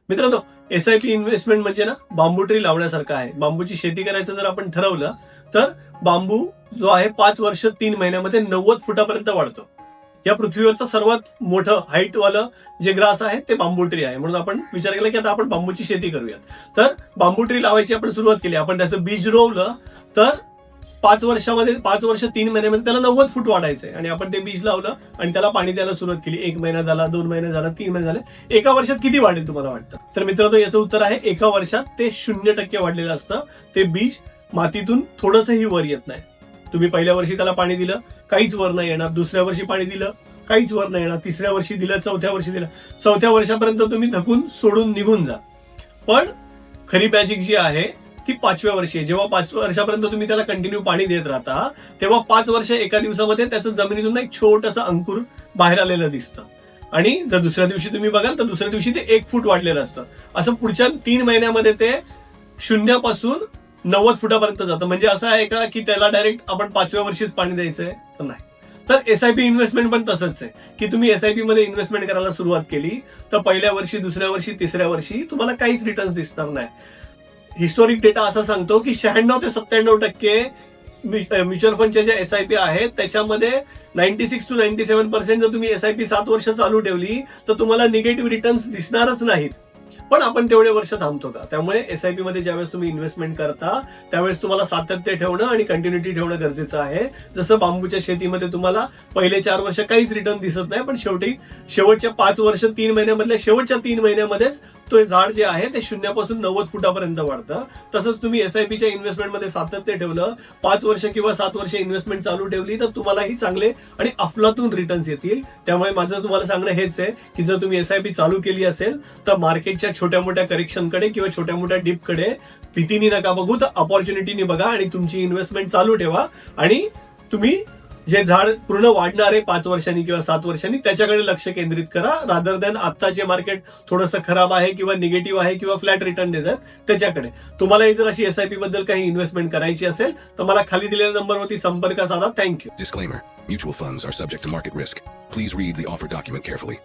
मित्रांनो, SIP investment म्हणजे ना बांबू ट्री लावण्यासारखं आहे. बांबूची शेती करायचं जर आपण ठरवलं तर बांबू जो आहे 5 वर्ष 3 महिन्यामध्ये 90 फुटापर्यंत वाढतो. या पृथ्वीवरचं सर्वात मोठं हाईटवालं जे ग्रास आहे ते बांबू ट्री आहे. म्हणून आपण विचार केला की आता आपण बांबूची शेती करूयात. तर बांबू ट्री लावायची आपण सुरुवात केली. आपण त्याचं बीज रोवलं तर 5 वर्ष 3 महिन्यामध्ये त्याला 90 फूट वाढायचंय आणि आपण ते बीज लावलं आणि त्याला पाणी द्यायला सुरुवात केली. 1 महिना झाला, 2 महिने झाला, 3 महिने झाले. एका वर्षात किती वाढेल तुम्हाला वाटतं? तर मित्रांनो, याचं उत्तर आहे एका वर्षात ते 0% वाढलेलं असतं. ते बीज मातीतून थोडंसंही वर येत नाही. तुम्ही पहिल्या वर्षी त्याला पाणी दिलं, काहीच वर नाही येणार. दुसऱ्या वर्षी पाणी दिलं, काहीच वर नाही येणार. तिसऱ्या वर्षी दिलं, चौथ्या वर्षी दिलं, चौथ्या वर्षापर्यंत तुम्ही थकून सोडून निघून जा. पण खरी मॅजिक जी आहे ती 5व्या वर्षी आहे. जेव्हा 5 वर्षापर्यंत तुम्ही त्याला कंटिन्यू पाणी देत राहता तेव्हा 5 वर्ष एका दिवसामध्ये त्याचं जमिनीतून एक छोटंसं अंकुर बाहेर आलेलं दिसतं. आणि जर दुसऱ्या दिवशी तुम्ही बघाल तर दुसऱ्या दिवशी ते 1 फूट वाढलेलं असतं. असं पुढच्या 3 महिन्यामध्ये ते 0 90 फुटापर्यंत जातं. म्हणजे असं आहे का की त्याला डायरेक्ट आपण 5व्या वर्षीच पाणी द्यायचंय? तर नाही. तर SIP इन्व्हेस्टमेंट पण तसंच आहे की तुम्ही SIP मध्ये इन्व्हेस्टमेंट करायला सुरुवात केली तर पहिल्या वर्षी, दुसऱ्या वर्षी, तिसऱ्या वर्षी तुम्हाला काहीच रिटर्न्स दिसणार नाही. हिस्टॉरिक डेटा असा सांगतो की 96 ते 97% म्युच्युअल फंडच्या ज्या SIP आहेत त्याच्यामध्ये 96 to 97% जर तुम्ही SIP 7 वर्ष चालू ठेवली तर तुम्हाला निगेटिव्ह रिटर्न्स दिसणारच नाहीत. पण आपण तेवढे वर्ष थांबतो का? त्यामुळे SIP मध्ये ज्यावेळेस तुम्ही इन्व्हेस्टमेंट करता त्यावेळेस तुम्हाला सातत्य ठेवणं आणि कंटिन्युटी ठेवणं गरजेचं आहे. जसं बांबूच्या शेतीमध्ये तुम्हाला पहिले 4 वर्ष काहीच रिटर्न दिसत नाही, पण शेवटच्या 5 वर्ष 3 महिन्यामधल्या शेवटच्या 3 महिन्यामध्येच तो झाड जे आहे ते 0 90 फुटापर्यंत वाढतं. तसंच तुम्ही SIPच्या इन्व्हेस्टमेंटमध्ये सातत्य ठेवलं, 5 वर्ष किंवा 7 वर्ष इन्व्हेस्टमेंट चालू ठेवली तर तुम्हालाही चांगले आणि अफलातून रिटर्न्स येतील. त्यामुळे माझं तुम्हाला सांगणं हेच आहे की जर तुम्ही SIP चालू केली असेल तर मार्केटच्या छोट्या मोठ्या करेक्शनकडे किंवा छोट्या मोठ्या डिपकडे भीतीने नका बघू, तर ऑपॉर्च्युनिटीने बघा आणि तुमची इन्व्हेस्टमेंट चालू ठेवा. आणि तुम्ही जे झाड पूर्ण वाढणार आहे 5 वर्षांनी किंवा 7 वर्षांनी त्याच्याकडे लक्ष केंद्रित करा, रादर दॅन आता जे मार्केट थोडंसं खराब आहे किंवा निगेटिव्ह आहे किंवा फ्लॅट रिटर्न देतात त्याच्याकडे. तुम्हाला जर अशी SIP बद्दल काही इन्व्हेस्टमेंट करायची असेल तर मला खाली दिलेल्या नंबरवरती संपर्क साधा. Thank you. Disclaimer. Mutual funds are subject to market risk. Please read the offer document carefully.